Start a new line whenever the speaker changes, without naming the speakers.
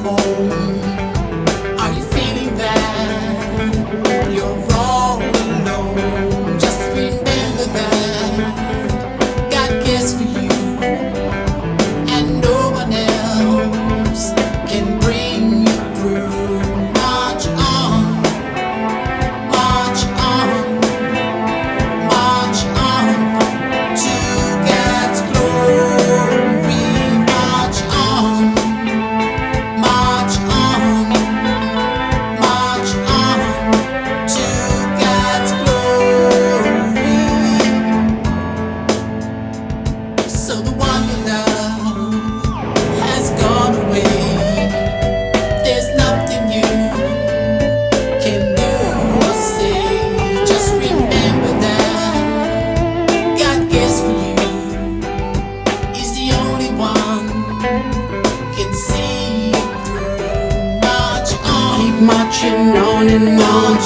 home. Are you feeling that you're all alone? Just remember that God cares for you, and no one else can bring you through. March on, march on, march on to God's glory. March on, march on, march on to God's glory. So the one you love has gone away. There's nothing you can do or say. Just remember that God cares for you. He's the only one can see you through. March on, keep marching on and on.